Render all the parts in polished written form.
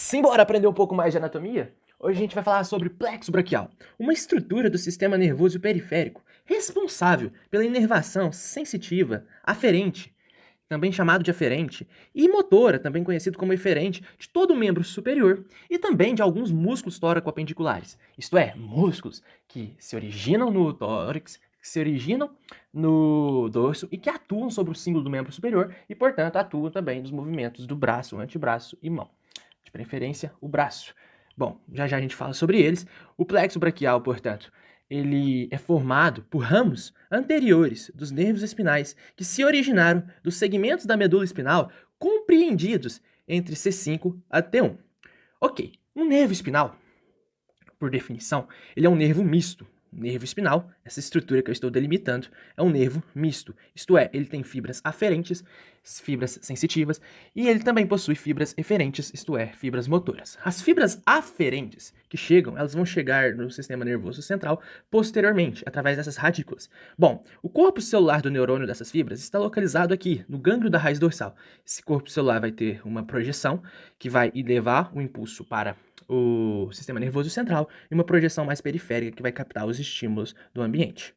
Simbora aprender um pouco mais de anatomia? Hoje a gente vai falar sobre plexo braquial, uma estrutura do sistema nervoso periférico responsável pela inervação sensitiva, aferente, também chamado de aferente, e motora, também conhecido como eferente, de todo o membro superior e também de alguns músculos tóraco-apendiculares, isto é, músculos que se originam no tórax, que se originam no dorso e que atuam sobre o símbolo do membro superior e, portanto, atuam também nos movimentos do braço, antebraço e mão. De preferência, o braço. Bom, já já a gente fala sobre eles. O plexo braquial, portanto, ele é formado por ramos anteriores dos nervos espinais que se originaram dos segmentos da medula espinal compreendidos entre C5 a T1. Ok, um nervo espinal, por definição, ele é um nervo misto. O nervo espinal, essa estrutura que eu estou delimitando, é um nervo misto. Isto é, ele tem fibras aferentes, fibras sensitivas, e ele também possui fibras eferentes, isto é, fibras motoras. As fibras aferentes que chegam, elas vão chegar no sistema nervoso central posteriormente, através dessas radículas. Bom, o corpo celular do neurônio dessas fibras está localizado aqui, no gânglio da raiz dorsal. Esse corpo celular vai ter uma projeção que vai levar o impulso para o sistema nervoso central e uma projeção mais periférica que vai captar os estímulos do ambiente.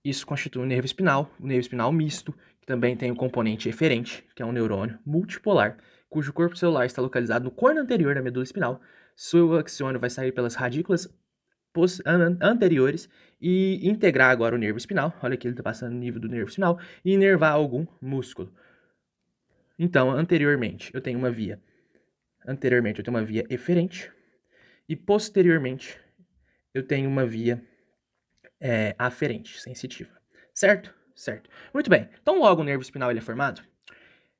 Isso constitui o nervo espinal misto, que também tem o componente eferente, que é um neurônio multipolar, cujo corpo celular está localizado no corno anterior da medula espinal. Seu axônio vai sair pelas radículas anteriores e integrar agora o nervo espinal. Olha aqui, ele está passando no nível do nervo espinal e inervar algum músculo. Então, anteriormente, eu tenho uma via eferente e posteriormente eu tenho uma via aferente, sensitiva. Certo? Certo. Muito bem. Então, logo o nervo espinal ele é formado.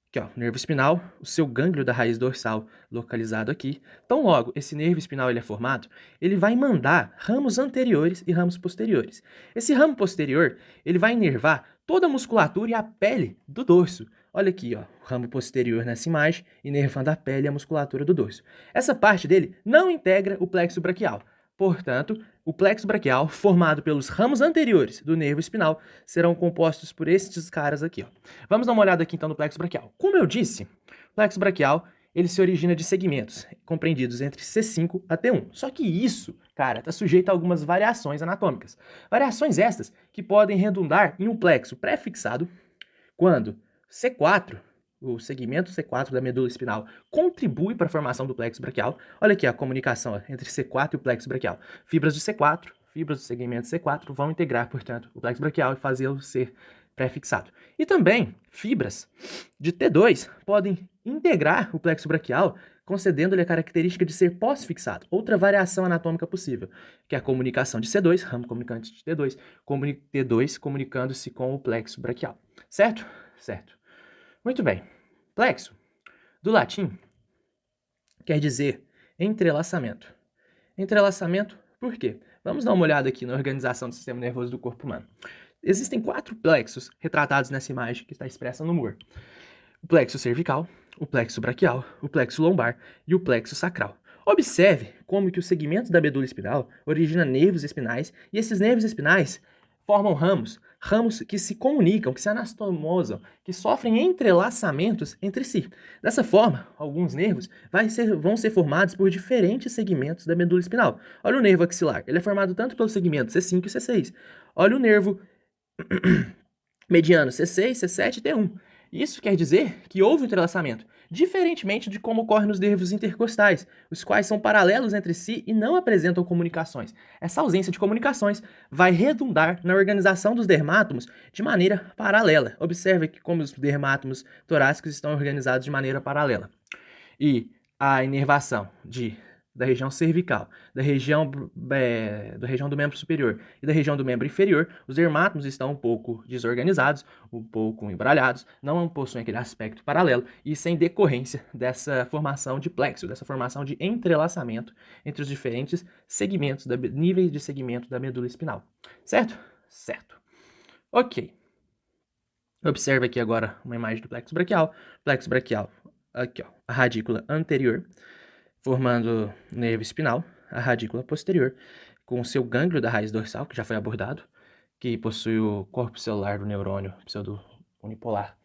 Aqui, ó, o nervo espinal, o seu gânglio da raiz dorsal localizado aqui. Então, logo esse nervo espinal ele é formado, ele vai mandar ramos anteriores e ramos posteriores. Esse ramo posterior, ele vai inervar toda a musculatura e a pele do dorso. Olha aqui, ó, o ramo posterior nessa imagem, inervando a pele e a musculatura do dorso. Essa parte dele não integra o plexo braquial. Portanto, o plexo braquial, formado pelos ramos anteriores do nervo espinal, serão compostos por estes caras aqui, ó. Vamos dar uma olhada aqui então no plexo braquial. Como eu disse, o plexo braquial ele se origina de segmentos compreendidos entre C5 a T1. Só que isso, cara, está sujeito a algumas variações anatômicas. Variações estas que podem redundar em um plexo pré-fixado quando C4, o segmento C4 da medula espinal, contribui para a formação do plexo braquial. Olha aqui a comunicação entre C4 e o plexo braquial. Fibras de C4, fibras do segmento C4 vão integrar, portanto, o plexo braquial e fazê-lo ser pré-fixado. E também fibras de T2 podem integrar o plexo braquial, concedendo-lhe a característica de ser pós-fixado. Outra variação anatômica possível, que é a comunicação de C2, ramo comunicante de T2 comunicando-se com o plexo braquial. Certo? Certo. Muito bem. Plexo, do latim, quer dizer entrelaçamento. Entrelaçamento por quê? Vamos dar uma olhada aqui na organização do sistema nervoso do corpo humano. Existem 4 plexos retratados nessa imagem que está expressa no Moore. O plexo cervical, o plexo braquial, o plexo lombar e o plexo sacral. Observe como que o segmento da medula espinal origina nervos espinais e esses nervos espinais formam ramos que se comunicam, que se anastomosam, que sofrem entrelaçamentos entre si. Dessa forma, alguns nervos vão ser formados por diferentes segmentos da medula espinal. Olha o nervo axilar, ele é formado tanto pelo segmento C5 e C6. Olha o nervo mediano C6, C7 e T1. Isso quer dizer que houve um entrelaçamento, diferentemente de como ocorre nos nervos intercostais, os quais são paralelos entre si e não apresentam comunicações. Essa ausência de comunicações vai redundar na organização dos dermátomos de maneira paralela. Observe que como os dermátomos torácicos estão organizados de maneira paralela. E a inervação da região cervical, da região do membro superior e da região do membro inferior, os dermátomos estão um pouco desorganizados, um pouco embralhados, não possuem aquele aspecto paralelo e sem decorrência dessa formação de plexo, dessa formação de entrelaçamento entre os diferentes segmentos, níveis de segmento da medula espinal. Certo? Certo. Ok. Observe aqui agora uma imagem do plexo braquial. Plexo braquial, aqui ó, a radícula anterior, formando o nervo espinal, a radícula posterior, com o seu gânglio da raiz dorsal, que já foi abordado, que possui o corpo celular do neurônio pseudo-unipolar,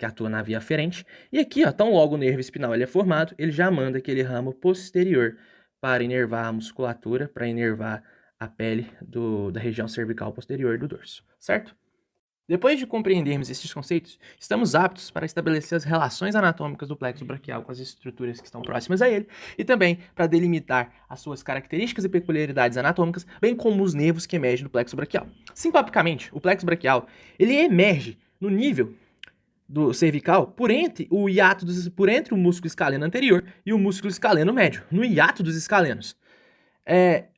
que atua na via aferente. E aqui, ó, tão logo o nervo espinal ele é formado, ele já manda aquele ramo posterior para inervar a musculatura, para inervar a pele da região cervical posterior do dorso, certo? Depois de compreendermos esses conceitos, estamos aptos para estabelecer as relações anatômicas do plexo braquial com as estruturas que estão próximas a ele e também para delimitar as suas características e peculiaridades anatômicas, bem como os nervos que emergem do plexo braquial. Sintopicamente, o plexo braquial ele emerge no nível do cervical por entre o músculo escaleno anterior e o músculo escaleno médio, no hiato dos escalenos.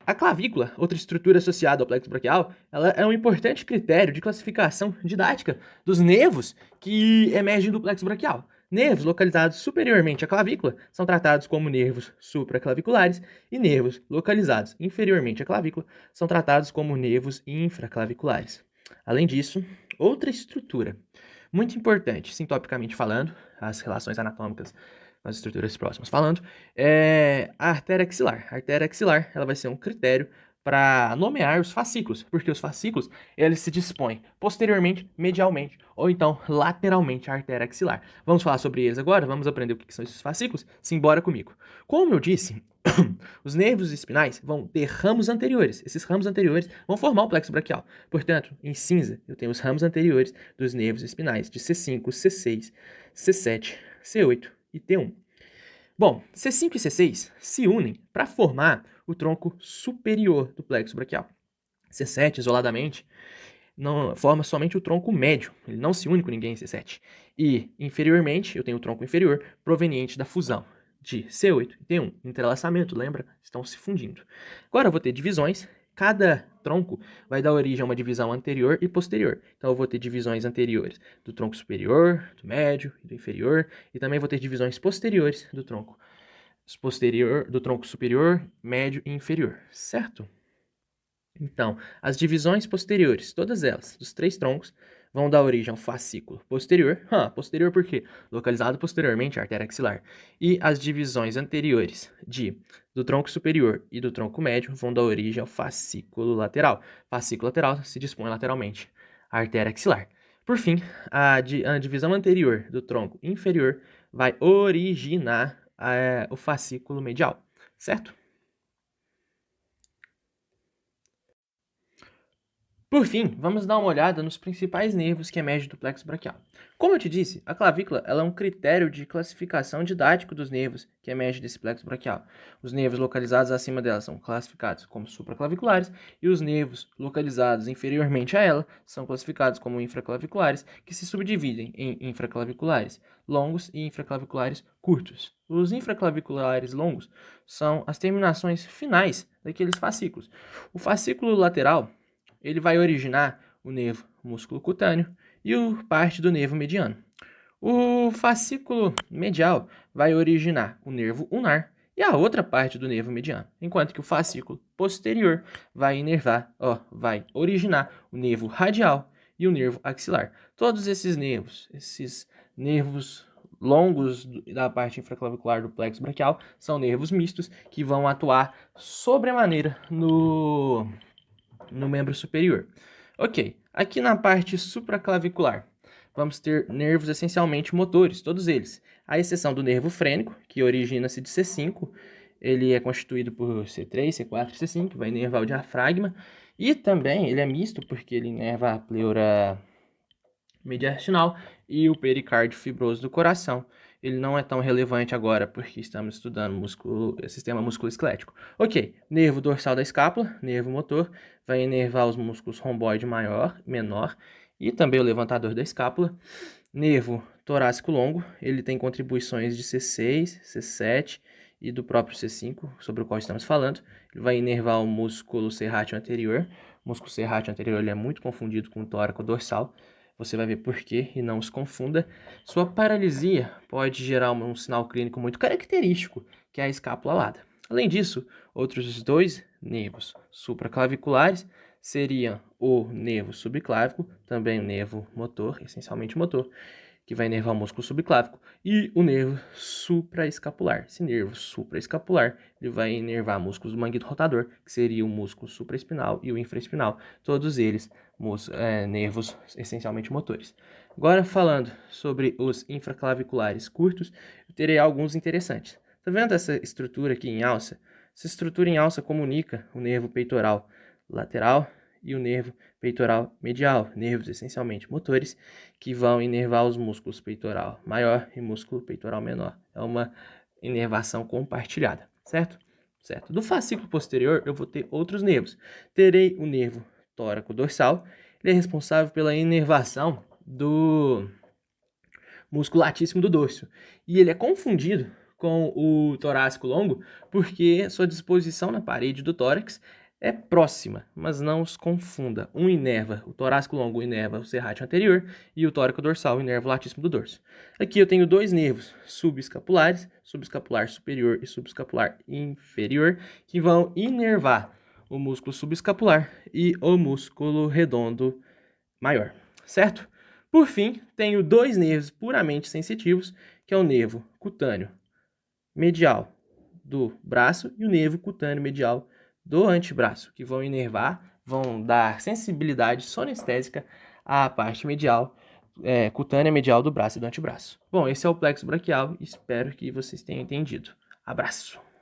A clavícula, outra estrutura associada ao plexo braquial, ela é um importante critério de classificação didática dos nervos que emergem do plexo braquial. Nervos localizados superiormente à clavícula são tratados como nervos supraclaviculares e nervos localizados inferiormente à clavícula são tratados como nervos infraclaviculares. Além disso, outra estrutura muito importante, sintopicamente falando, as relações anatômicas com as estruturas próximas falando, é a artéria axilar. A artéria axilar ela vai ser um critério para nomear os fascículos, porque os fascículos eles se dispõem posteriormente, medialmente ou então lateralmente à artéria axilar. Vamos falar sobre eles agora? Vamos aprender o que são esses fascículos? Simbora comigo. Como eu disse, os nervos espinais vão ter ramos anteriores. Esses ramos anteriores vão formar o plexo braquial. Portanto, em cinza, eu tenho os ramos anteriores dos nervos espinais de C5, C6, C7, C8 e T1. Bom, C5 e C6 se unem para formar o tronco superior do plexo braquial. C7, isoladamente, não forma somente o tronco médio, ele não se une com ninguém em C7. E, inferiormente, eu tenho o tronco inferior proveniente da fusão de C8 e T1. Entrelaçamento, lembra? Estão se fundindo. Agora eu vou ter divisões. Cada tronco vai dar origem a uma divisão anterior e posterior. Então eu vou ter divisões anteriores do tronco superior, do médio e do inferior. E também vou ter divisões posteriores do tronco superior, médio e inferior, certo? Então, as divisões posteriores, todas elas, dos três troncos, vão dar origem ao fascículo posterior. Posterior por quê? Localizado posteriormente à artéria axilar. E as divisões anteriores do tronco superior e do tronco médio vão dar origem ao fascículo lateral. Fascículo lateral se dispõe lateralmente à artéria axilar. Por fim, a divisão anterior do tronco inferior vai originar o fascículo medial, certo? Por fim, vamos dar uma olhada nos principais nervos que emergem do plexo braquial. Como eu te disse, a clavícula ela é um critério de classificação didático dos nervos que emergem desse plexo braquial. Os nervos localizados acima dela são classificados como supraclaviculares e os nervos localizados inferiormente a ela são classificados como infraclaviculares, que se subdividem em infraclaviculares longos e infraclaviculares curtos. Os infraclaviculares longos são as terminações finais daqueles fascículos. O fascículo lateral ele vai originar o nervo músculo cutâneo e parte do nervo mediano. O fascículo medial vai originar o nervo ulnar e a outra parte do nervo mediano, enquanto que o fascículo posterior vai originar o nervo radial e o nervo axilar. Todos esses nervos longos da parte infraclavicular do plexo braquial, são nervos mistos que vão atuar sobremaneira no membro superior. Ok, aqui na parte supraclavicular, vamos ter nervos essencialmente motores, todos eles, à exceção do nervo frênico, que origina-se de C5, ele é constituído por C3, C4 e C5, que vai inervar o diafragma, e também ele é misto, porque ele inerva a pleura mediastinal e o pericárdio fibroso do coração. Ele não é tão relevante agora, porque estamos estudando sistema musculoesquelético. Ok, nervo dorsal da escápula, nervo motor, vai inervar os músculos romboide menor e também o levantador da escápula. Nervo torácico longo, ele tem contribuições de C6, C7 e do próprio C5, sobre o qual estamos falando. Ele vai inervar o músculo serrátil anterior. O músculo serrátil anterior ele é muito confundido com o tóraco dorsal. Você vai ver por quê e não se confunda. Sua paralisia pode gerar um sinal clínico muito característico, que é a escápula alada. Além disso, outros dois nervos supraclaviculares seriam o nervo subclávico, também o nervo motor, essencialmente motor, que vai inervar o músculo subclávico, e o nervo supraescapular. Esse nervo supraescapular ele vai inervar músculos do manguito rotador, que seria o músculo supraespinal e o infraespinal, todos eles nervos essencialmente motores. Agora, falando sobre os infraclaviculares curtos, eu terei alguns interessantes. Tá vendo essa estrutura aqui em alça? Essa estrutura em alça comunica o nervo peitoral lateral e o nervo peitoral medial, nervos essencialmente motores, que vão inervar os músculos peitoral maior e músculo peitoral menor. É uma inervação compartilhada, certo? Certo. Do fascículo posterior, eu vou ter outros nervos. Terei o nervo tóraco-dorsal, ele é responsável pela inervação do músculo latíssimo do dorso. E ele é confundido com o torácico longo porque sua disposição na parede do tórax é próxima, mas não os confunda. Um inerva, o torácico longo inerva o serrátil anterior e o tóraco dorsal inerva o latíssimo do dorso. Aqui eu tenho dois nervos subescapulares, subescapular superior e subescapular inferior, que vão inervar o músculo subescapular e o músculo redondo maior, certo? Por fim, tenho dois nervos puramente sensitivos, que é o nervo cutâneo medial do braço e o nervo cutâneo medial do antebraço, que vão inervar, vão dar sensibilidade sonestésica à parte medial, cutânea medial do braço e do antebraço. Bom, esse é o plexo braquial, espero que vocês tenham entendido. Abraço!